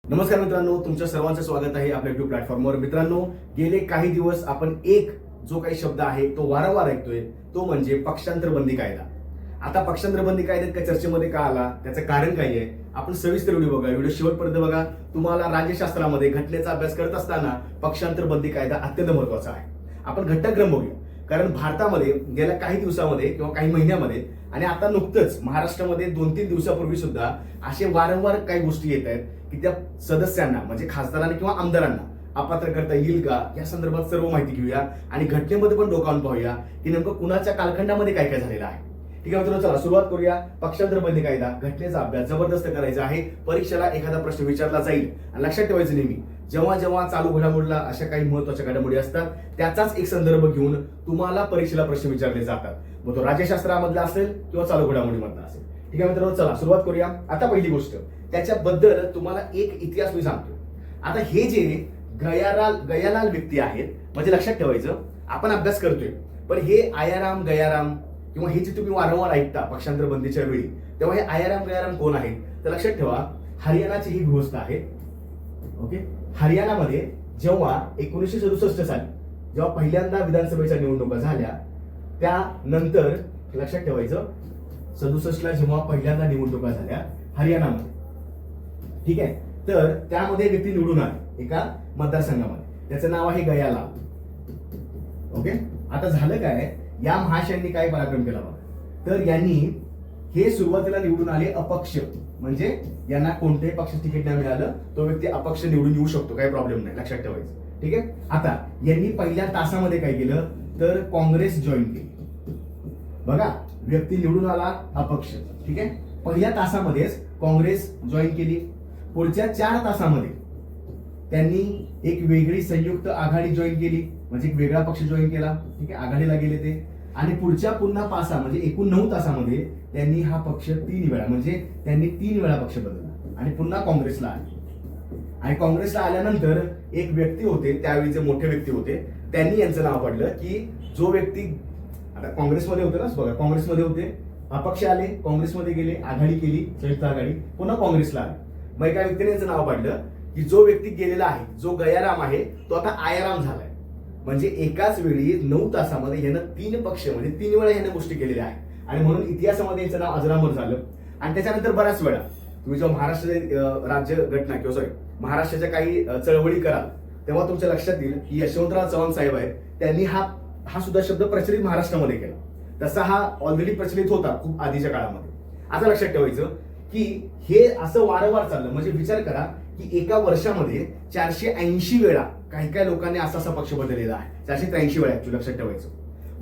नमस्कार मित्रांनो, तुमच्या सर्वांचं स्वागत आहे आपल्या युट्यूब प्लॅटफॉर्मवर. मित्रांनो, गेले काही दिवस आपण एक जो काही शब्द आहे तो वारंवार ऐकतोय, तो म्हणजे पक्षांतर बंदी कायदा. आता पक्षांतर बंदी कायद्यात काय चर्चेमध्ये का आला, त्याचं कारण काय आहे, आपण सविस्तर व्हिडिओ बघा. व्हिडिओ शेवटपर्यंत बघा. तुम्हाला राज्यशास्त्रामध्ये घटनेचा अभ्यास करत असताना पक्षांतर बंदी कायदा अत्यंत महत्वाचा आहे. आपण घटनाक्रम बघूया. कारण भारतामध्ये गेल्या काही दिवसामध्ये किंवा काही महिन्यामध्ये आणि आता नुकतंच महाराष्ट्रामध्ये 2-3 दिवसापूर्वी सुद्धा असे वारंवार काही गोष्टी येत आहेत की त्या सदस्यांना म्हणजे खासदारांना किंवा आमदारांना अपात्र करता येईल का, या संदर्भात सर्व माहिती घेऊया आणि घटनेमध्ये पण डोकावून पाहूया की नेमकं कुणाच्या कालखंडामध्ये काय काय झालेलं आहे. ठीक आहे मित्रांनो, चला सुरुवात करूया. पक्षांतर बंदी कायदा घटनेचा अभ्यास जबरदस्त करायचा आहे. परीक्षेला एखादा प्रश्न विचारला जाईल आणि लक्षात ठेवायचं नेहमी, जेव्हा जेव्हा चालू घडामोडीला अशा काही महत्वाच्या घडामोडी असतात त्याचाच एक संदर्भ घेऊन तुम्हाला परीक्षेला प्रश्न विचारले जातात. मग तो राज्यशास्त्रामधला असेल किंवा चालू घडामोडीमधला असेल. ठीक आहे मित्रांनो, चला सुरुवात करूया. आता पहिली गोष्ट, त्याच्याबद्दल तुम्हाला एक इतिहास मी सांगतो. आता हे जे गयालाल व्यक्ती आहेत, म्हणजे लक्षात ठेवायचं, आपण अभ्यास करतोय पण हे आयाराम गयाराम किंवा हे जे तुम्ही वारंवार ऐकता पक्षांतर बंदीच्या वेळी, तेव्हा हे आयाराम गयाराम कोण आहेत तर लक्षात ठेवा, हरियाणाचे ही गृहस्थ आहेत. ओके, हरियाणामध्ये जेव्हा 1967 साली जेव्हा पहिल्यांदा विधानसभेच्या निवडणुका झाल्या, त्यानंतर लक्षात ठेवायचं 67 ला जेव्हा पहिल्यांदा निवडणुका झाल्या हरियाणामध्ये, ठीक आहे, तर त्यामध्ये व्यक्ती निवडून आले एका मतदारसंघामध्ये, त्याचं नाव आहे गयालाल. ओके, आता झालं काय, या महाशयांनी काय पराक्रम केला बघा. तर यांनी हे सुरुवातीला निवडून आले अपक्ष, म्हणजे यांना कोणत्याही पक्ष तिकीट नाही मिळालं, तो व्यक्ती अपक्ष निवडून येऊ शकतो, काही प्रॉब्लेम नाही, लक्षात ठेवायचं. ठीक आहे, आता यांनी पहिल्या तासामध्ये काय केलं तर काँग्रेस जॉईन केली. बघा, व्यक्ती निवडून आला अपक्ष, ठीक आहे, पहिल्या तासामध्येच काँग्रेस जॉईन केली. पुढच्या 4 तासामध्ये त्यांनी एक वेगळी संयुक्त आघाडी जॉईन केली, म्हणजे एक वेगळा पक्ष जॉईन केला. ठीक आहे, आघाडीला गेले ते. आणि पुढच्या पुन्हा 5 म्हणजे एकूण 9 तासामध्ये त्यांनी हा पक्ष 3 वेळा, म्हणजे त्यांनी 3 वेळा पक्ष बदलला आणि पुन्हा काँग्रेसला आले. आणि काँग्रेसला आल्यानंतर एक व्यक्ती होते, त्यावेळीचे मोठे व्यक्ती होते, त्यांनी यांचं नाव पडलं की जो व्यक्ती आता काँग्रेसमध्ये होते ना, बघा काँग्रेसमध्ये होते, अपक्ष आले, काँग्रेसमध्ये गेले, आघाडी केली, संयुक्त आघाडी, पुन्हा काँग्रेसला आले. मग एका व्यक्तीने यांचं नाव पाडलं की जो व्यक्ती गेलेला आहे, जो गयाराम आहे, तो आता आयाराम झालाय. म्हणजे एकाच वेळी 9 तासामध्ये यानं 3 पक्ष म्हणजे 3 वेळा यानं गोष्टी केलेल्या आहेत आणि म्हणून इतिहासामध्ये यांचं नाव अजरामर झालं. आणि त्याच्यानंतर बऱ्याच वेळा तुम्ही जेव्हा महाराष्ट्राचे राज्य घटना किंवा महाराष्ट्राच्या काही चळवळी कराल तेव्हा तुमच्या लक्षात येईल की यशवंतराव चव्हाण साहेब आहेत, त्यांनी हा सुद्धा शब्द प्रचलित महाराष्ट्रामध्ये केला. तसा हा ऑलरेडी प्रचलित होता खूप आधीच्या काळामध्ये. आता लक्षात ठेवायचं की हे असं वारंवार चाललं, म्हणजे विचार करा की एका वर्षामध्ये 480 वेळा काही काही लोकांनी असा पक्ष बदललेला आहे. 483 वेळा ऍक्च्युअली, लक्षात ठेवायचं.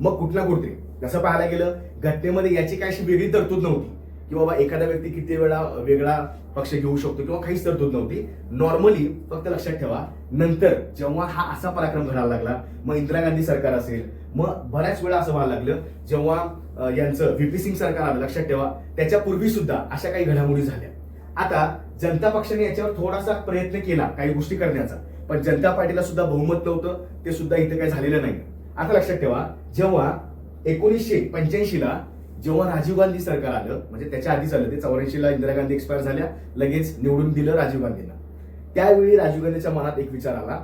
मग कुठला कुठे तसं पाहायला गेलं घटनेमध्ये याची काही अशी वेगळी तरतूद नव्हती की बाबा एखादा व्यक्ती किती वेळा वेगळा पक्ष घेऊ शकतो किंवा काहीच तरतूद नव्हती. नॉर्मली फक्त लक्षात ठेवा, नंतर जेव्हा हा असा पराक्रम घडायला लागला, मग इंदिरा गांधी सरकार असेल, मग बऱ्याच वेळा असं व्हायला लागलं जेव्हा यांचं व्हीपी सिंग सरकार आलं, लक्षात ठेवा, त्याच्यापूर्वी सुद्धा अशा काही घडामोडी झाल्या. आता जनता पक्षाने याच्यावर थोडासा प्रयत्न केला काही गोष्टी करण्याचा, पण जनता पार्टीला सुद्धा बहुमत नव्हतं, ते सुद्धा इथं काही झालेलं नाही. आता लक्षात ठेवा, जेव्हा 1985 ला जेव्हा राजीव गांधी सरकार आलं, म्हणजे त्याच्या आधीच आलं ते, 84 ला इंदिरा गांधी एक्सपायर झाल्या, लगेच निवडून दिलं राजीव गांधींना. त्यावेळी राजीव गांधीच्या मनात एक विचार आला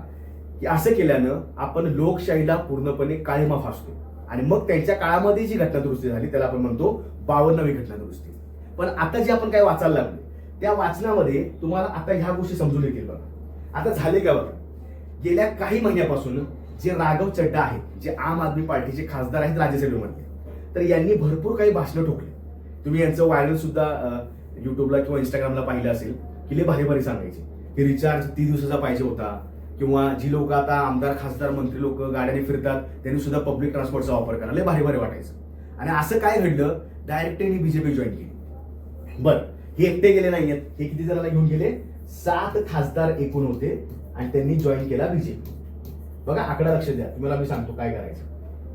की असं केल्यानं आपण लोकशाहीला पूर्णपणे काळिमा फासतो. आणि मग त्यांच्या काळामध्ये जी घटना दुरुस्ती झाली त्याला आपण म्हणतो 52वी घटना दुरुस्ती. पण आता जे आपण काय वाचायला लागलो त्या वाचनामध्ये तुम्हाला आता ह्या गोष्टी समजून येतील. बघा आता झाले का, बघा गेल्या काही महिन्यापासून जे राघव चड्डा आहेत, जे आम आदमी पार्टीचे खासदार आहेत राज्यसभेमध्ये, तर यांनी भरपूर काही भाषणं ठोकली. तुम्ही यांचं व्हायरल सुद्धा युट्यूबला किंवा इंस्टाग्रामला पाहिलं असेल की लय भारी भारी सांगायचे की रिचार्ज 30 दिवसाचा पाहिजे होता, किंवा जी लोक आता आमदार खासदार मंत्री लोक गाड्याने फिरतात त्यांनी सुद्धा पब्लिक ट्रान्सपोर्टचा वापर करा, लय भारी भारी वाटायचं. आणि असं काय घडलं, डायरेक्ट त्यांनी बीजेपी जॉईन केली. बरं, हे एकटे गेले नाहीयेत, हे किती जणांना घेऊन गेले, 7 खासदार एकूण होते आणि त्यांनी जॉईन केला बीजेपी. बघा आकडा लक्ष द्या, तुम्हाला मी सांगतो काय करायचं,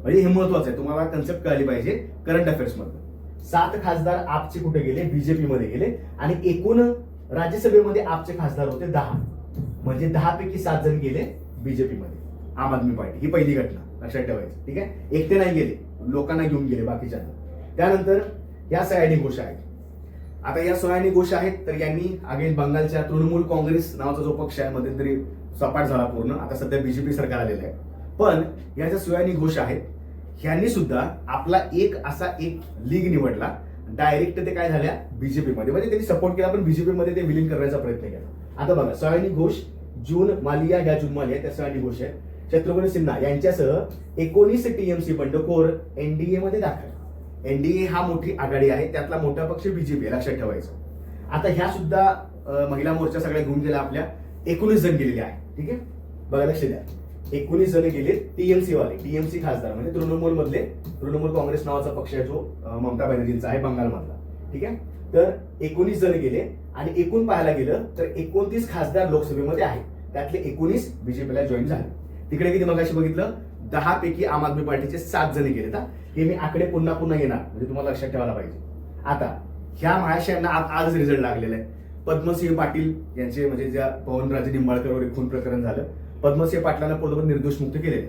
म्हणजे हे महत्वाचं आहे, तुम्हाला कन्सेप्ट कळली पाहिजे करंट अफेअर्स मध्ये. 7 खासदार आपचे कुठे गेले, बीजेपी मध्ये गेले. आणि एकूण राज्यसभेमध्ये आपचे खासदार होते 10, म्हणजे 10 पैकी 7 जण गेले बीजेपी मध्ये, आम आदमी पार्टी. ही पहिली घटना लक्षात ठेवायची. ठीक आहे, एकटे नाही गेले, लोकांना घेऊन गेले बाकीच्यांना. त्यानंतर या सह्याद्री घोष आहेत. आता या सोयानी घोष आहेत, तर यांनी अगेन बंगालच्या तृणमूल काँग्रेस नावाचा जो पक्ष आहे मध्यंतरी सपाट झाला पूर्ण, आता सध्या बीजेपी सरकार आलेलं आहे. पण या ज्या सोयानी घोष आहेत ह्यांनी सुद्धा आपला एक असा एक लीग निवडला, डायरेक्ट ते काय झाल्या बीजेपीमध्ये, म्हणजे त्यांनी सपोर्ट केला पण बीजेपीमध्ये ते विलीन करण्याचा प्रयत्न केला. आता बघा सोयानी घोष, जून मालिया, या जून मालिया त्या सोयानी घोष आहेत, शत्रुघ्न सिन्हा यांच्यासह 19 टीएमसी बंडखोर एनडीए मध्ये दाखल. एनडीए हा मोठी आघाडी आहे, त्यातला मोठा पक्ष बीजेपी, लक्षात ठेवायचं. आता ह्या सुद्धा महिला मोर्चा सगळ्या घेऊन गेल्या, आपल्या 19 जण गेलेले आहे. ठीक आहे, बघा लक्ष द्या, 19 जण गेले टीएमसी वाले, टीएमसी खासदार म्हणजे तृणमूल मधले, तृणमूल काँग्रेस नावाचा पक्ष आहे जो ममता बॅनर्जींचा आहे बंगालमधला. ठीक आहे, तर 19 जण गेले आणि एकूण पाहायला गेलं तर 29 खासदार लोकसभेमध्ये आहेत, त्यातले 19 बीजेपीला जॉईन झाले. तिकडे किती मगाशी बघितलं, 10 पैकी आम आदमी पार्टीचे 7 जण गेले. हे मी आकडे पुन्हा पुन्हा येणार, म्हणजे तुम्हाला लक्षात ठेवायला पाहिजे. आता ह्या महाशयांना आज रिझल्ट लागलेला आहे. पद्मसिंह पाटील यांचे म्हणजे ज्या पवनराजे निंबाळकरवर खून प्रकरण झालं, पद्मसिंह पाटलांना पूर्णपणे निर्दोष मुक्त केलेले.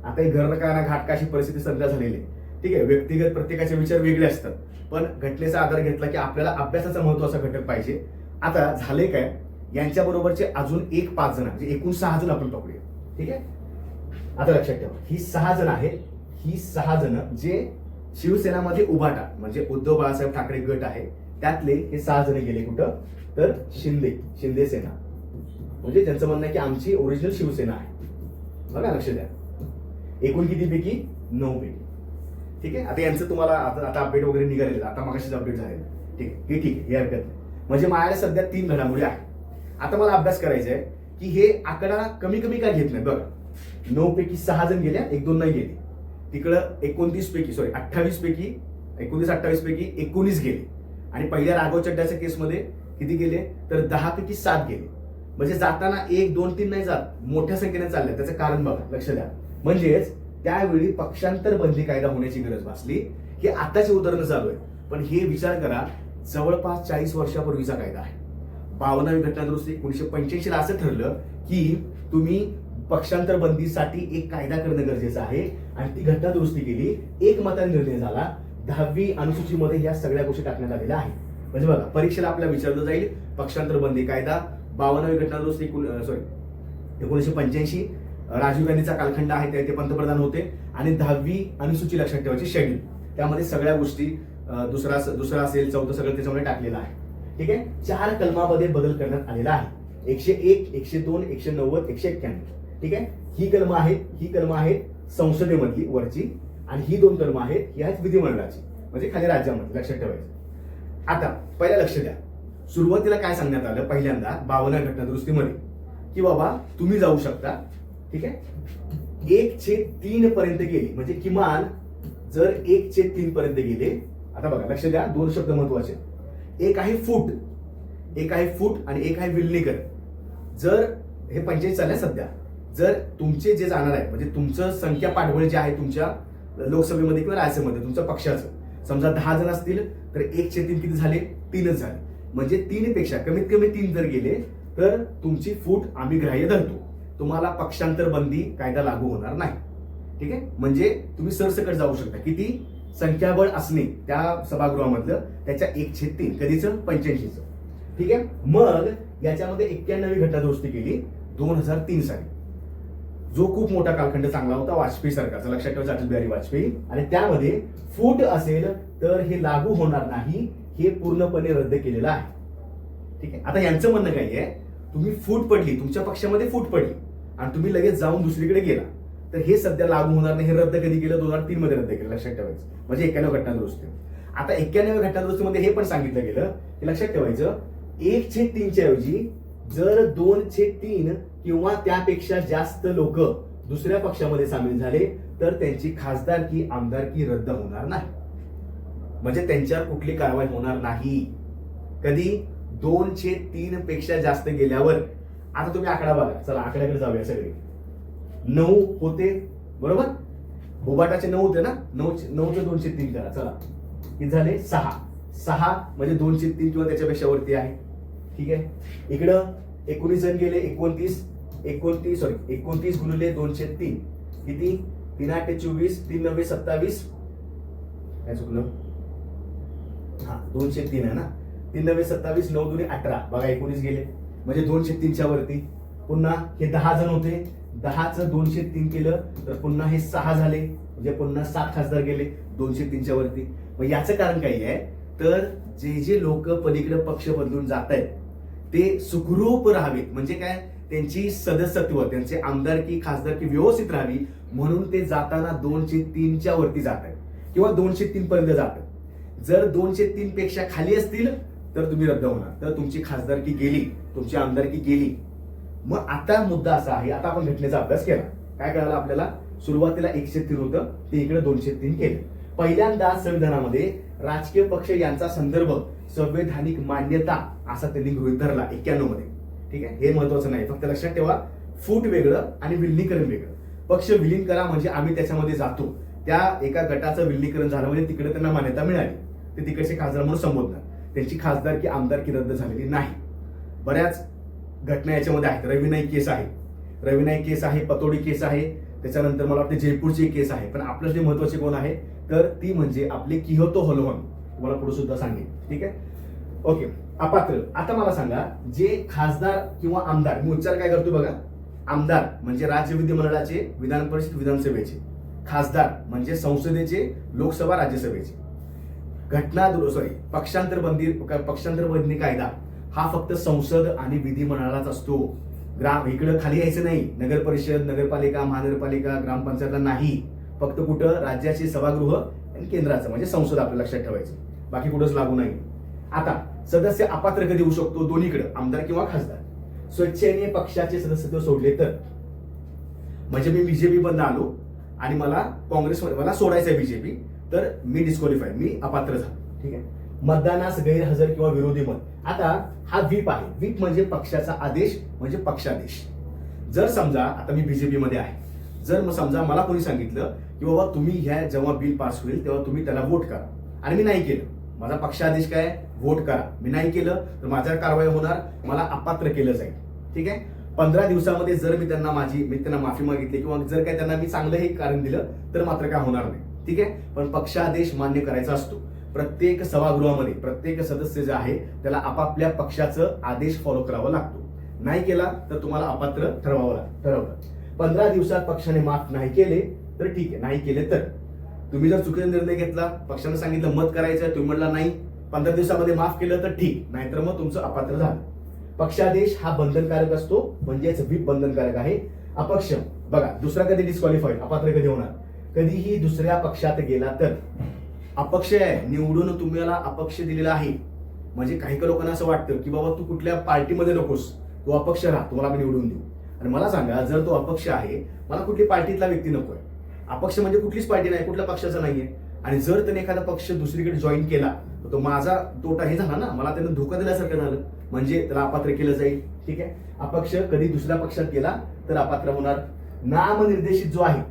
आता ही घरकाना घाटकाशी परिस्थिती सध्या झालेली आहे. ठीक आहे, व्यक्तिगत प्रत्येकाचे विचार वेगळे असतात, पण घटनेचा आधार घेतला की आपल्याला अभ्यासाचा महत्वाचा घटक पाहिजे. आता झाले काय, यांच्या बरोबरचे अजून 5 जण, म्हणजे एकूण 6 जण आपण पकडूया. ठीक आहे, आता लक्षात ठेवा, ही 6 जण आहेत. ही 6 जण जे शिवसेनामध्ये उभाटा म्हणजे उद्धव बाळासाहेब ठाकरे गट आहे, त्यातले हे 6 जण गेले कुठं, तर शिंदे सेना, म्हणजे त्यांचं म्हणणं आहे की आमची ओरिजिनल शिवसेना आहे. बघा लक्ष द्या, एकूण किती पैकी 9 पैकी. ठीक आहे, आता यांचं तुम्हाला आता अपडेट वगैरे निघालेलं, आता मगाशीच अपडेट झालेलं. ठीक आहे, हे हरकत नाही. म्हणजे माझ्याकडे सध्या 3 घडामोडी आहेत. आता मला अभ्यास करायचा आहे की हे आकडा कमी कमी का घेत नाही. बघा, 9 पैकी 6 जण गेल्या, 1-2 नाही गेले. तिकडं 28 पैकी 19 गेले. आणि पहिल्या राघव चड्डाच्या केसमध्ये किती गेले, तर 10 पैकी 7 गेले. म्हणजे जाताना 1, 2, 3 नाही जात, मोठ्या संख्येने चालले. त्याचं कारण बघा, लक्ष द्या. म्हणजेच त्यावेळी पक्षांतर बंदी कायदा होण्याची गरज भासली. हे आताचे उदाहरण चालू आहे, पण हे विचार करा, जवळपास 40 वर्षापूर्वीचा कायदा आहे. 52वी घटना दुरुस्ती 1985 असं ठरलं की तुम्ही पक्षांतर बंदीसाठी एक कायदा करणं गरजेचं आहे, आणि ती घटना दुरुस्ती केली. एकमताने निर्णय झाला. 10वी अनुसूचीमध्ये या सगळ्या गोष्टी टाकण्यात आलेल्या आहेत. म्हणजे बघा, परीक्षेला आपल्याला विचारलं जाईल पक्षांतर बंदी कायदा, 52वी घटना दुरुस्ती 1985, राजीव गांधीचा कालखंड आहे, ते पंतप्रधान होते, आणि 10वी अनुसूची लक्षात ठेवायची शेड्यूल, त्यामध्ये सगळ्या गोष्टी दुसरा असेल, चौथं सगळं त्याच्यामध्ये टाकलेलं आहे. ठीक आहे, 4 कलमामध्ये बदल करण्यात आलेला आहे. 101, 102, 190, 191. ठीक आहे, ही कलम आहेत संसदेमधली वरची, आणि ही 2 कलम आहेत, ही आहेत विधिमंडळाची, म्हणजे खाली राज्यामध्ये, लक्षात ठेवायचं. आता पहिला लक्ष द्या, सुरुवातीला काय सांगण्यात आलं पहिल्यांदा 52व्या घटना दुरुस्तीमध्ये, की बाबा तुम्ही जाऊ शकता. ठीक आहे, 1/3 पर्यंत गेली, म्हणजे किमान जर 1/3 पर्यंत गेले. आता बघा लक्ष द्या, 2 शब्द महत्वाचे, एक आहे फूट आणि एक आहे विलनीकर. जर हे 45 चाललंय सध्या, जर तुमचे जे जाणार आहे, म्हणजे तुमचं संख्या पाठबळ जे आहे तुमच्या लोकसभेमध्ये किंवा राज्यसभेमध्ये तुमच्या पक्षाचं, समजा 10 जण असतील तर 1/3 किती झाले, 3च झाले. म्हणजे 3 पेक्षा कमीत कमी 3 जर गेले तर तुमची फूट आम्ही ग्राह्य धरतो, तुम्हाला पक्षांतर बंदी कायदा लागू होणार नाही. ठीक आहे, म्हणजे तुम्ही सरसकट जाऊ शकता. किती संख्याबळ असणे त्या सभागृहामधलं, त्याच्या 1/3, कधीचं 85चं. ठीक आहे, मग याच्यामध्ये 91वी घटना दुरुस्ती केली 2003 साली, जो खूप मोठा कालखंड चांगला होता वाजपेयी सरकारचा, लक्षात ठेवायचं, अटल बिहारी वाजपेयी. आणि त्यामध्ये फूट असेल तर हे लागू होणार नाही, हे पूर्णपणे रद्द केलेलं आहे. ठीक आहे, आता यांचं म्हणणं काय आहे, तुम्ही फूट पडली, तुमच्या पक्षामध्ये फूट पडली आणि तुम्ही लगेच जाऊन दुसरीकडे गेला तर हे सध्या लागू होणार नाही. हे रद्द कधी केलं, 2003 मध्ये रद्द केलं, लक्षात ठेवायचं. म्हणजे 91 घटना दुरुस्ती. आता 91व्या घटना दुरुस्तीमध्ये हे पण सांगितलं गेलं की लक्षात ठेवायचं, 1/3च्या ऐवजी जर 2/3 किंवा त्यापेक्षा जास्त लोक दुसऱ्या पक्षामध्ये सामील झाले तर त्यांची खासदारकी आमदारकी रद्द होणार नाही, म्हणजे त्यांच्यावर कुठली कारवाई होणार नाही. कधी 2/3 पेक्षा जास्त गेल्यावर. आता तुम्ही आकडा बघा, चला आकड्याकडे जाऊया. सगळे 9 होते बरोबर, बोबाटाचे 9 होते ना, 9चे 2/3 करा. चला किती झाले, 6 म्हणजे 2/3 किंवा त्याच्यापेक्षा वरती आहे. ठीक आहे, इकडं 19 जण गेले, 29 गुणिले 2/3 किती, 3/8 24, 3/9 27, काय चुकलं, 2/3 आहे ना, 3 नव्हे 27, 9 दुणे 18, बघा 19 गेले, म्हणजे 203च्या वरती. पुन्हा हे 10 जण होते, 10चं 203 केलं तर पुन्हा हे 6 झाले, म्हणजे पुन्हा 7 खासदार गेले 203च्या वरती. मग याचं कारण काही आहे, तर जे लोक पलीकडे पक्ष बदलून जात आहेत ते सुखरूप राहावेत, म्हणजे काय, त्यांची सदस्यत्व, त्यांचे आमदारकी खासदारकी व्यवस्थित राहावी म्हणून ते जाताना 203च्या वरती जात आहेत किंवा 203 पर्यंत जातात. जर 203 पेक्षा खाली असतील तर तुम्ही रद्द होणार, तर तुमची खासदारकी गेली, तुमची आमदारकी गेली. मग आता मुद्दा असा आहे, आता आपण घटनेचा अभ्यास केला, काय कळालं आपल्याला, सुरुवातीला 103 होतं ते इकडे 203 केलं. पहिल्यांदा संविधानामध्ये राजकीय पक्ष यांचा संदर्भ संवैधानिक मान्यता असा त्यांनी गृहीत धरला 91 मध्ये. ठीक आहे, हे महत्वाचं नाही, फक्त लक्षात ठेवा फूट वेगळं आणि विलीनीकरण वेगळं. पक्ष विलीन करा म्हणजे आम्ही त्याच्यामध्ये जातो, त्या एका गटाचं विलीनीकरण झालं म्हणजे तिकडे त्यांना मान्यता मिळाली, ते तिकडचे खासदार म्हणून संबोधणार, त्यांची खासदारकी आमदारकी रद्द झालेली नाही. बऱ्याच घटना याच्यामध्ये आहेत. रवी नाईक केस आहे, रवी नाईक केस आहे, पतोडी केस आहे, त्याच्यानंतर मला वाटतं जयपूरची केस आहे. पण आपलं जे महत्वाचे कोण आहे तर ती म्हणजे आपले किहोतो हलवण, तुम्हाला पुढे सुद्धा सांगेल. ठीक आहे, ओके. अपात्र, आता मला सांगा, जे खासदार किंवा आमदार, मी उच्चार काय करतो बघा, आमदार म्हणजे राज्य विधिमंडळाचे, विधान परिषद विधानसभेचे, खासदार म्हणजे संसदेचे, लोकसभा राज्यसभेचे. पक्षांतर बंदी कायदा हा फक्त संसद आणि विधिमंडळालाच असतो. इकडं खाली यायचं नाही, नगर परिषद, नगरपालिका, महानगरपालिका, ग्रामपंचायतला नाही, फक्त कुठं राज्याचे सभागृह आणि केंद्राचं म्हणजे संसद आपल्याला लक्षात ठेवायचं, बाकी कुठंच लागू नाही. आता सदस्य अपात्र कधी होऊ शकतो, दोन्हीकडे, आमदार किंवा खासदार. स्वेच्छेने पक्षाचे सदस्यत्व सोडले तर, म्हणजे मी बीजेपी बंद आलो आणि मला काँग्रेसमध्ये मला सोडायचं आहे बीजेपी, तर मी डिस्क्वालिफाय, मी अपात्र झालो. ठीक आहे, मतदानास गैरहजर किंवा विरोधी मत. आता हा व्हीप आहे, व्हीप म्हणजे पक्षाचा आदेश म्हणजे पक्षादेश. जर समजा आता मी बीजेपी मध्ये आहे, जर मग समजा मला कोणी सांगितलं की बाबा तुम्ही ह्या जेव्हा बिल पास होईल तेव्हा तुम्ही त्याला वोट करा, आणि मी नाही केलं, माझा पक्षादेश काय, वोट करा, मी नाही केलं तर माझ्या कारवाई होणार, मला अपात्र केलं जाईल. ठीक आहे, 15 दिवसामध्ये जर मी त्यांना माफी मागितली किंवा जर काय त्यांना मी चांगलं हे कारण दिलं तर मात्र काय होणार नाही. ठीक आहे, पण पक्षादेश मान्य करायचा असतो. प्रत्येक सभागृहामध्ये प्रत्येक सदस्य जे आहे त्याला आपापल्या पक्षाचं आदेश फॉलो करावा लागतो. नाही केला तर तुम्हाला अपात्र ठरवलं. 15 दिवसात पक्षाने माफ नाही केले तर ठीक आहे, नाही केले तर तुम्ही जर चुकीचा निर्णय घेतला, पक्षाने सांगितलं मत करायचं, तुम्ही म्हणला नाही, 15 दिवसामध्ये माफ केलं तर ठीक, नाहीतर मग तुमचं अपात्र झालं. पक्षादेश हा बंधनकारक असतो, म्हणजेच व्हीप बंधनकारक आहे. अपक्ष बघा, दुसरा कधी डिस्क्वालिफाईड, अपात्र कधी होणार, कधीही दुसऱ्या पक्षात गेला तर. अपक्ष आहे, निवडून तुम्हाला अपक्ष दिलेला आहे, म्हणजे काही लोकांना असं वाटतं की बाबा तू कुठल्या पार्टीमध्ये नकोस, तू अपक्ष राहा, तुम्हाला मी निवडून देऊ. आणि मला सांगा, जर तो अपक्ष आहे, मला कुठली पार्टीतला व्यक्ती नकोय, अपक्ष म्हणजे कुठलीच पार्टी नाही, कुठल्या पक्षाचा नाहीये, आणि जर त्याने एखादा पक्ष दुसरीकडे जॉईन केला तर तो माझा तोटा हे झाला ना, मला त्यानं धोका दिल्यासारखं झालं, म्हणजे त्याला अपात्र केलं जाईल. ठीक आहे, अपक्ष कधी दुसऱ्या पक्षात गेला तर अपात्र होणार. नामनिर्देशित जो आहे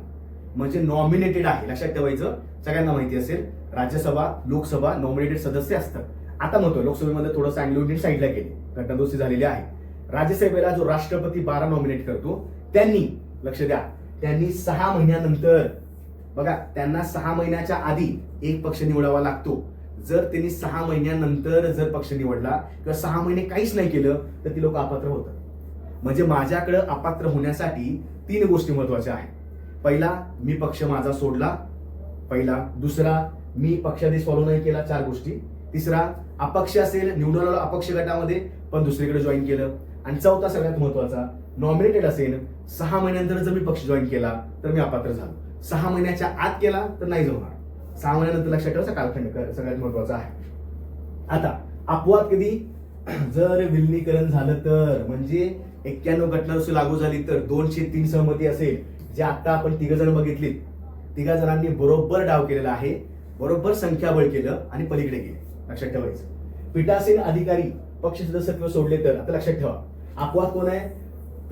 म्हणजे नॉमिनेटेड आहे, लक्षात ठेवायचं, सगळ्यांना माहिती असेल, राज्यसभा लोकसभा नॉमिनेटेड सदस्य असतात. आता म्हणतो लोकसभेमध्ये थोडंसं अँग्लो इंडियन साईडला गेले, घटनादुरुस्ती झालेली आहे. राज्यसभेला जो राष्ट्रपती 12 नॉमिनेट करतो, त्यांनी लक्ष द्या, त्यांनी 6 महिन्यानंतर, बघा त्यांना 6 महिन्याच्या आधी एक पक्ष निवडावा लागतो. जर त्यांनी 6 महिन्यानंतर जर पक्ष निवडला किंवा 6 महिने काहीच नाही केलं तर ती लोक अपात्र होतात. म्हणजे माझ्याकडे अपात्र होण्यासाठी 3 गोष्टी महत्वाच्या आहेत. पहिला, मी पक्ष माझा सोडला, पहिला. दुसरा, मी पक्षादेश फॉलो नाही केला, 4 गोष्टी. तिसरा, अपक्ष असेल, निवडून आलो अपक्ष गटामध्ये पण दुसरीकडे जॉईन केलं. आणि चौथा सगळ्यात महत्वाचा, नॉमिनेटेड असेल, 6 महिन्यानंतर जर मी पक्ष जॉईन केला तर मी अपात्र झालो. 6 महिन्याच्या आत केला तर नाही होणार, 6 महिन्यानंतर लक्षात ठेवायचा कालखंड सगळ्यात महत्वाचा आहे. आता अपवाद कधी, जर विलीनीकरण झालं तर, म्हणजे 91 घटनादुरुस्ती लागू झाली तर 203 सहमती असेल, जे आता आपण 3 जण बघितलीत, 3 जणांनी बरोबर डाव केलेला आहे, बरोबर संख्याबळ केलं आणि पलीकडे गेले, लक्षात ठेवायचं. पीठासीन अधिकारी पक्ष सदस्यत्व सोडले तर, आता लक्षात ठेवा, अपवाद कोण आहे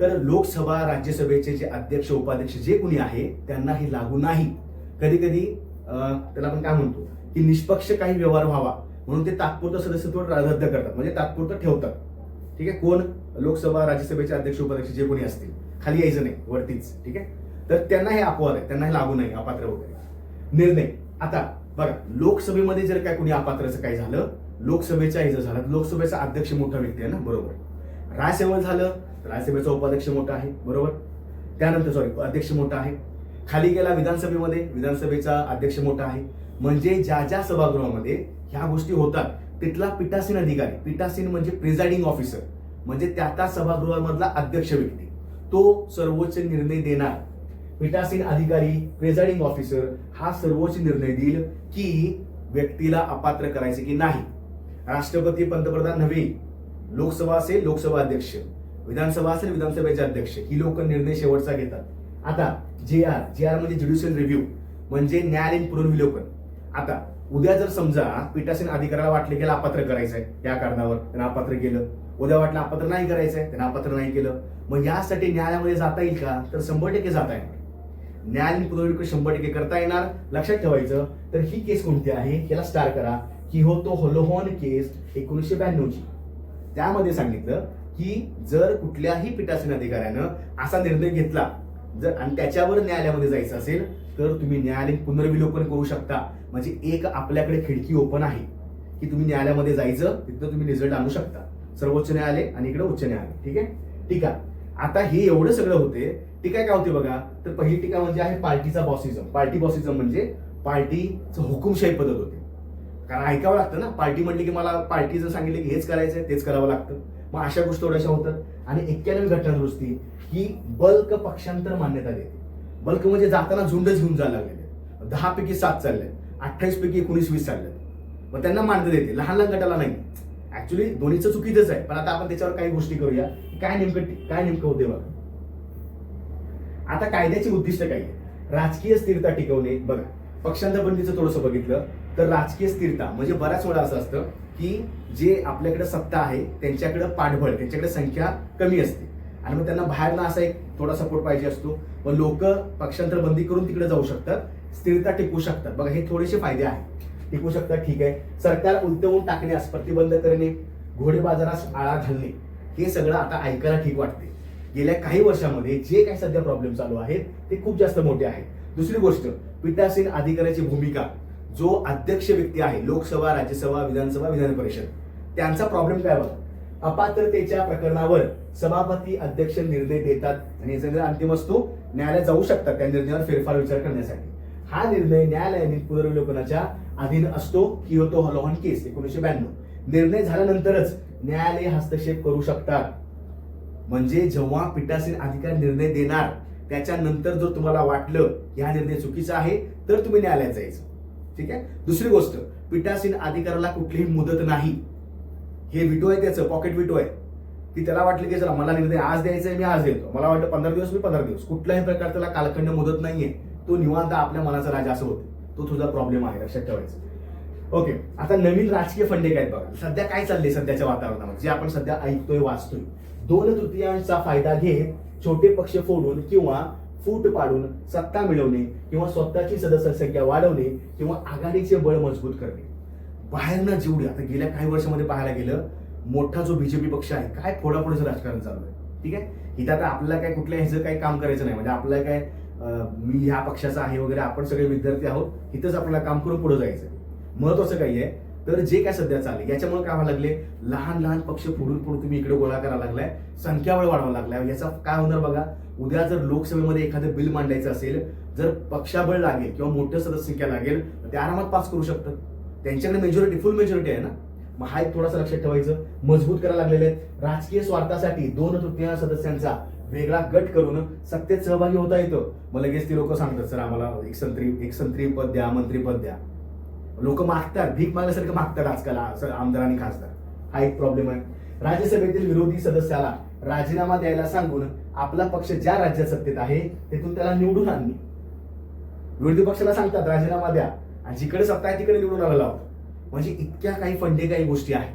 तर लोकसभा राज्यसभेचे जे अध्यक्ष उपाध्यक्ष जे कोणी आहे त्यांना हे लागू नाही. कधी कधी त्याला आपण काय म्हणतो की निष्पक्ष काही व्यवहार व्हावा म्हणून ते तात्पुरतं सदस्यत्व रद्द करतात, म्हणजे तात्पुरतं ठेवतात. ठीक आहे, कोण, लोकसभा राज्यसभेचे अध्यक्ष उपाध्यक्ष जे कोणी असतील, खाली यायचं नाही, वरतीच. ठीक आहे, तर त्यांना हे अपवाद आहे, त्यांना हे लागू नाही, अपात्र वगैरे. निर्णय, आता बघा लोकसभेमध्ये जर काय कोणी अपात्रचं काय झालं लोकसभेच्या इथं झालं, लोकसभेचा अध्यक्ष मोठा व्यक्ती आहे ना, बरोबर. राज्यसभेत झालं तर राज्यसभेचा उपाध्यक्ष मोठा आहे, बरोबर. त्यानंतर अध्यक्ष मोठा आहे. खाली गेला विधानसभेमध्ये, विधानसभेचा अध्यक्ष मोठा आहे. म्हणजे ज्या ज्या सभागृहामध्ये ह्या गोष्टी होतात तिथला पीठासीन अधिकारी, पीठासीन म्हणजे प्रिझायडिंग ऑफिसर, म्हणजे त्या सभागृहामधला अध्यक्ष व्यक्ती, तो सर्वोच्च निर्णय देणार. पीठासीन अधिकारी, प्रिझायडिंग ऑफिसर हा सर्वोच्च निर्णय देईल की व्यक्तीला अपात्र करायचे की नाही. राष्ट्रपती, पंतप्रधान नव्हे. लोकसभा असेल लोकसभा अध्यक्ष, विधानसभा असेल विधानसभेचे अध्यक्ष, ही लोक निर्णय शेवटचा घेतात. आता जे आर म्हणजे ज्युडिशियल रिव्ह्यू, म्हणजे न्यायालयीन पुनर्विलोकन. आता उद्या जर समजा पीठासीन अधिकाऱ्याला वाटले की अपात्र करायचं आहे या कारणावर, त्यांना अपात्र केलं. उद्या वाटलं अपात्र नाही करायचंय, त्यांना अपात्र नाही केलं. मग यासाठी न्यायालयामध्ये जाता येईल का? तर 100% जाता येणार. न्यायालयीन पुनर्विलोकन 100% करता येणार. लक्षात ठेवायचं, तर ही केस कोणती आहे याला स्टार करा. की हो तो होलोहॉन केस 1992ची. त्यामध्ये सांगितलं की जर कुठल्याही पीठासीन अधिकाऱ्यानं असा निर्णय घेतला जर आणि त्याच्यावर न्यायालयामध्ये जायचं असेल तर तुम्ही न्यायालयीन पुनर्विलोकन करू शकता. म्हणजे एक आपल्याकडे खिडकी ओपन आहे की तुम्ही न्यायालयामध्ये जायचं, तिथं तुम्ही रिझल्ट आणू शकता. सर्वोच्च न्यायालय आणि इकडे उच्च न्यायालय. ठीक आहे, ठीक आहे. आता हे एवढं सगळं होते. टीका काय होते बघा, तर पहिली टीका म्हणजे आहे पार्टीचा बॉसिझम. पार्टी बॉसिझम म्हणजे पार्टीचं हुकुमशाही पद्धत होते. कारण ऐकावं लागतं ना, पार्टी म्हटली की मला पार्टी जर सांगितलं की हेच करायचंय तेच करावं लागतं. मग अशा गोष्टी थोड्याशा होतात. आणि 91वी घटना दुरुस्ती ही बल्क पक्षांतर मान्यता देते. बल्क म्हणजे जाताना झुंडच घेऊन जायला लागलेले, 10 पैकी 7 चालले, 28 पैकी 19-20 चालले. मग त्यांना मान्यता देते, लहान लहान गटाला नाही. ऍक्च्युली दोन्हीचं चुकीचंच आहे, पण आता आपण त्याच्यावर काही गोष्टी करूया. काय नेमकं होते बघा. आता कायद्याची उद्दिष्ट काय आहे? राजकीय स्थिरता टिकवणे. बघा, पक्षांतर बंदीचं थोडंसं बघितलं तर राजकीय स्थिरता म्हणजे बऱ्याच वेळा असं असतं की जे आपल्याकडे सत्ता आहे त्यांच्याकडे पाठबळ, त्यांच्याकडे संख्या कमी असते आणि मग त्यांना बाहेरनं असा एक थोडा सपोर्ट पाहिजे असतो. मग लोक पक्षांतर बंदी करून तिकडे जाऊ शकतात, स्थिरता टिकवू शकतात. बघा, हे थोडेसे फायदे आहेत. टिकू शकतात, ठीक आहे. सरकार उलटवून टाकण्यास प्रतिबंध करणे, घोडे बाजारास आळा घालणे, हे सगळं आता ऐकायला ठीक वाटते. गेल्या काही वर्षामध्ये जे काही सध्या प्रॉब्लेम चालू आहेत ते खूप जास्त मोठे आहेत. दुसरी गोष्ट, पीठासीन अधिकाऱ्याची भूमिका. जो अध्यक्ष व्यक्ती आहे, लोकसभा, राज्यसभा, विधानसभा, विधान परिषद, त्यांचा प्रॉब्लेम काय बघा. अपात्रतेच्या प्रकरणावर सभापती अध्यक्ष निर्णय देतात आणि याचा निर्णय अंतिम असतो. न्यायालयात जाऊ शकतात त्या निर्णयावर फेरफार विचार करण्यासाठी. हा निर्णय न्यायालयाने पुनर्विलोकनाच्या अधीन असतो की होतो होलोहॉन केस 1992. निर्णय झाल्यानंतरच न्यायालय हस्तक्षेप करू शकतात. म्हणजे जेव्हा पीठासीन अधिकारी निर्णय देणार त्याच्यानंतर जर तुम्हाला वाटलं की हा निर्णय चुकीचा आहे तर तुम्ही न्यायालयात जायचं. ठीक आहे. दुसरी गोष्ट, पीठासीन अधिकाऱ्याला कुठलीही मुदत नाही. हे विटो आहे, त्याचं पॉकेट विटो आहे की त्याला वाटलं की चला मला निर्णय आज द्यायचा आहे, मी आज देतो. मला वाटलं 15 दिवस, मी 15 दिवस. कुठल्याही प्रकार त्याला कालखंड मुदत नाहीये. तो निवांत आपल्या मनाचा राजा असं होतो. तो तुझा प्रॉब्लेम आहे, लक्षात ठेवायचं. ओके, आता नवीन राजकीय फंडे काय बघा. सध्या काय चाललंय सध्याच्या वातावरणामध्ये, जे आपण सध्या ऐकतोय, वाचतोय. 2/3 फायदा घेत छोटे पक्ष फोडून किंवा फूट पाडून सत्ता मिळवणे किंवा स्वतःची सदस्य संख्या वाढवणे किंवा आघाडीचे बळ मजबूत करणे. बाहेरनं जेवढे आता गेल्या काही वर्षामध्ये पाहायला गेलं, मोठा जो बीजेपी पक्ष आहे, काय फोडाफोडीचं राजकारण चालू आहे. ठीक आहे. इथं आता आपल्याला काय कुठल्या ह्याचं काही काम करायचं नाही. म्हणजे आपल्याला काय मी ह्या पक्षाचा आहे वगैरे, आपण सगळे विद्यार्थी आहोत, इथंच आपल्याला काम करून पुढे जायचं. महत्वाचं काही आहे तर जे काय सध्या चालले याच्यामुळे काय व्हायला लागले, लहान लहान पक्ष फोडून तुम्ही इकडे गोळा करायला लागलाय, संख्याबळ वाढवायला लागलाय. याचा काय होणार बघा. उद्या जर लोकसभेमध्ये एखादं बिल मांडायचं असेल, जर पक्षाबळ लागेल किंवा मोठं सदस्य संख्या लागेल, ते आरामात पास करू शकतात. त्यांच्याकडे मेजॉरिटी, फुल मेजॉरिटी आहे ना. मग हा एक थोडासा लक्षात ठेवायचं. मजबूत करायला लागलेले आहेत. राजकीय स्वार्थासाठी 2/3 सदस्यांचा वेगळा गट करून सत्तेत सहभागी होता येतं. मग लगेच ती लोक सांगतात, सर आम्हाला एक संत्री पद द्या, मंत्रीपद द्या. लोक मागतात, भीक मागल्यासारखं मागतात आजकाल आमदार आणि खासदार. हा एक प्रॉब्लेम आहे. राज्यसभेतील विरोधी सदस्याला राजीनामा द्यायला सांगून आपला पक्ष ज्या राज्यात सत्तेत आहे तिथून त्याला निवडून आणणे. विरोधी पक्षाला सांगतात राजीनामा द्या आणि जिकडे सत्ता आहे तिकडे निवडून आला लावतात. म्हणजे इतक्या काही फंडे काही गोष्टी आहेत.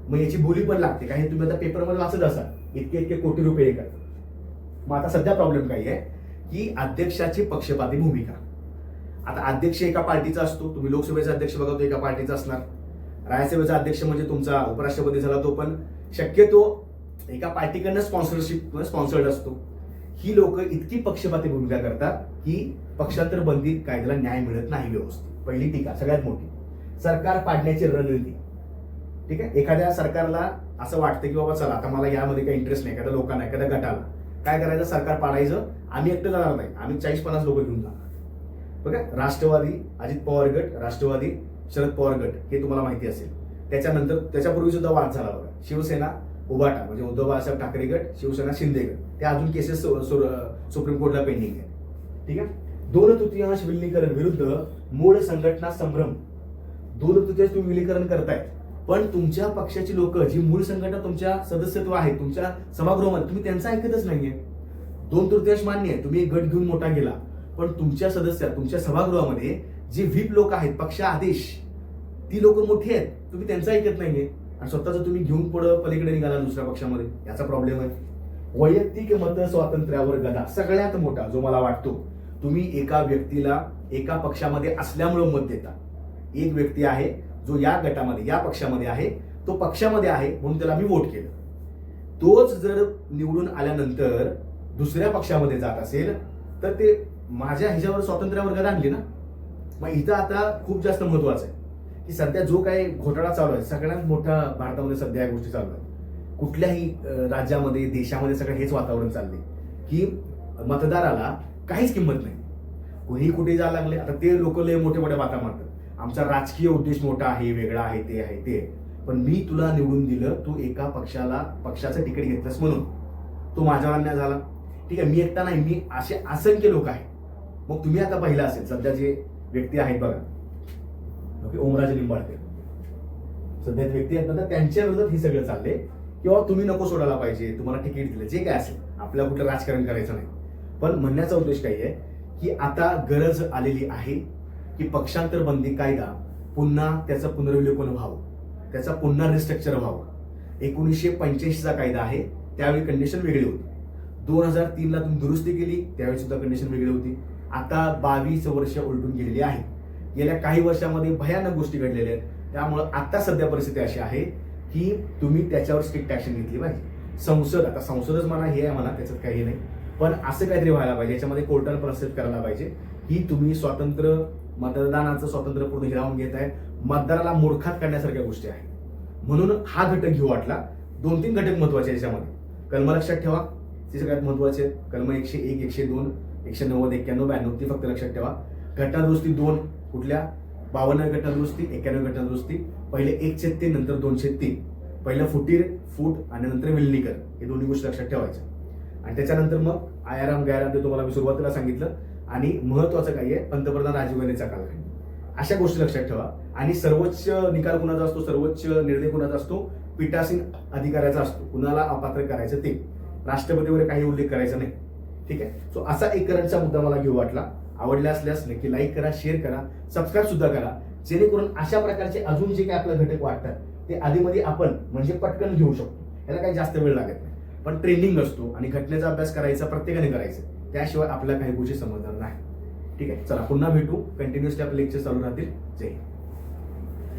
मग याची बोली पण लागते. काही तुम्ही आता पेपरमध्ये वाचत असाल, इतके कोटी रुपये येतात. मग आता सध्या प्रॉब्लेम काय आहे की अध्यक्षाची पक्षपाती भूमिका. आता अध्यक्ष एका पार्टीचा असतो. तुम्ही लोकसभेचा अध्यक्ष बघा, तो एका पार्टीचा असणार. राज्यसभेचा अध्यक्ष म्हणजे तुमचा उपराष्ट्रपती झाला, तो पण शक्यतो एका पार्टीकडनं स्पॉन्सर्ड असतो. ही लोक इतकी पक्षपाती भूमिका करतात की पक्षांतर बंदी कायद्याला न्याय मिळत नाही व्यवस्थित. पहिली टीका सगळ्यात मोठी. सरकार पाडण्याची रणनीती. ठीक आहे. एखाद्या सरकारला असं वाटतं की बाबा चला आता मला यामध्ये काही इंटरेस्ट नाही, एखाद्या लोकांना एखाद्या गटाला काय करायचं, सरकार पाडायचं, आम्ही एकटं जाणार नाही, आम्ही 40-50 लोक घेऊन जाणार. बघा, राष्ट्रवादी अजित पवार गट, राष्ट्रवादी शरद पवार गट हे तुम्हाला माहिती असेल. त्याच्यानंतर त्याच्यापूर्वी सुद्धा वाद झाला बघा. शिवसेना उभाटा म्हणजे उद्धव बाळासाहेब ठाकरे गट, शिवसेना शिंदे गट, ते अजून केसेस सुप्रीम कोर्टला पेंडिंग आहे. ठीक आहे. 2/3 विलीनीकरण विरुद्ध मूळ संघटना संभ्रम. 2/3 तुम्ही विलीनीकरण करताय, पण तुमच्या पक्षाची लोक जी मूळ संघटना तुमच्या सदस्यत्व आहे तुमच्या सभागृहामध्ये, तुम्ही त्यांचं ऐकतच नाहीये. 2/3 मान्य आहे, तुम्ही एक गट घेऊन मोठा गेला, पण तुमच्या तुमच्या सभागृहामध्ये जी व्हीप लोक आहेत, पक्ष आदेश, ती लोक मोठी आहेत, तुम्ही त्यांचं ऐकत नाहीये आणि स्वतःच तुम्ही घेऊन पलीकडे निघाला दुसऱ्या पक्षामध्ये. याचा प्रॉब्लेम आहे. वैयक्तिक मत स्वातंत्र्यावर गदा सगळ्यात मोठा जो मला वाटतो, तुम्ही एका व्यक्तीला एका पक्षामध्ये असल्यामुळे मत देता. एक व्यक्ती आहे जो या गटामध्ये या पक्षामध्ये आहे, तो पक्षामध्ये आहे म्हणून त्याला मी वोट केलं. तोच जर निवडून आल्यानंतर दुसऱ्या पक्षामध्ये जात असेल तर ते माझ्या ह्याच्यावर स्वातंत्र्यावर गदा आणली ना. मग इथं आता खूप जास्त महत्वाचं आहे की सध्या जो काही घोटाळा चालू आहे, सगळ्यात मोठा भारतामध्ये सध्या या गोष्टी चालू आहेत. कुठल्याही राज्यामध्ये देशामध्ये सगळं हेच वातावरण चाललंय की मतदाराला काहीच किंमत नाही. कुणीही कुठे जायला लागले. आता ते लोक लय मोठे मोठ्या बाता मारतात, आमचा राजकीय उद्देश मोठा आहे, वेगळा आहे, ते आहे ते. पण मी तुला निवडून दिलं, तू एका पक्षाचं तिकीट घेतलंस म्हणून तो माझ्यावर अन्याय झाला. ठीक आहे. मी एकटा नाही, मी असे असंख्य लोक आहेत. मग तुम्ही आता पाहिलं असेल सध्या जे व्यक्ती आहेत बघा, ओमराजे निंबाळकर सध्या व्यक्ती आहेत ना, त्यांच्या विरोधात हे सगळं चाललंय किंवा तुम्ही नको सोडायला पाहिजे, तुम्हाला तिकीट दिलं, जे काय असेल. आपल्याला कुठलं राजकारण करायचं नाही. पण म्हणण्याचा उद्देश काय आहे की आता गरज आलेली आहे की पक्षांतर बंदी कायदा पुन्हा त्याचं पुनर्विलोकन व्हावं, त्याचा पुन्हा रिस्ट्रक्चर व्हावं. 1985चा कायदा आहे, त्यावेळी कंडिशन वेगळी होती. 2003ला तुम्ही दुरुस्ती केली, त्यावेळी सुद्धा कंडिशन वेगळी होती. आता 22 वर्ष उलटून गेलेली आहे. गेल्या काही वर्षामध्ये भयानक गोष्टी घडलेल्या आहेत. त्यामुळे आता सध्या परिस्थिती अशी आहे की तुम्ही त्याच्यावर स्ट्रिक्ट ऍक्शन घेतली पाहिजे. आता संसदच म्हणा, हे आहे म्हणा, त्याच्यात काही नाही, पण असं काहीतरी व्हायला पाहिजे. याच्यामध्ये कोर्टाने प्रोसेस करायला पाहिजे की तुम्ही मतदानाचं स्वातंत्र्य पूर्ण हिरावून घेत आहे. मतदाराला मूर्खात काढण्यासारख्या गोष्टी आहेत. म्हणून हा घटक घेऊ वाटला. 2-3 घटक महत्वाचे याच्यामध्ये. कलम लक्षात ठेवा, ते सगळ्यात महत्वाचे आहेत. कलम 101, 102, 190, 91, 92 ती फक्त लक्षात ठेवा. घटनादुरुस्ती 2 कुठल्या, 52 घटनादुरुस्ती, 91 घटनादुरुस्ती. पहिले 1/3 नंतर 2/3. पहिलं फूट आणि नंतर विलिनीकरण, हे दोन्ही गोष्टी लक्षात ठेवायच्या. आणि त्याच्यानंतर मग आयाराम गायराम ते तुम्हाला मी सुरुवातीला सांगितलं. आणि महत्वाचं काय आहे, पंतप्रधान राजीव गांधीचा कालखंड. अशा गोष्टी लक्षात ठेवा. आणि सर्वोच्च निकाल कुणाचा असतो, सर्वोच्च निर्णय कुणाचा असतो, पीठासीन अधिकाऱ्याचा असतो. कुणाला अपात्र करायचं ते, राष्ट्रपतीवर काही उल्लेख करायचा नाही. ठीक आहे. सो असा एक करंटचा मुद्दा मला घेऊ वाटला. आवडला असल्यास नक्की लाईक करा, शेअर करा, सबस्क्राईब सुद्धा करा, जेणेकरून अशा प्रकारचे अजून जे काही आपले घटक वाटतात ते आधीमध्ये आपण म्हणजे पटकन घेऊ शकतो. याला काही जास्त वेळ लागत नाही. पण ट्रेंडिंग असतो आणि घटनेचा अभ्यास करायचा प्रत्येकाने करायचा, त्याशिवाय आपल्याला काही गोष्टी समजणार नाही. ठीक आहे. चला पुन्हा भेटू. कंटिन्युअसली आपले लेक्चर चालू राहतील. जय हिंद.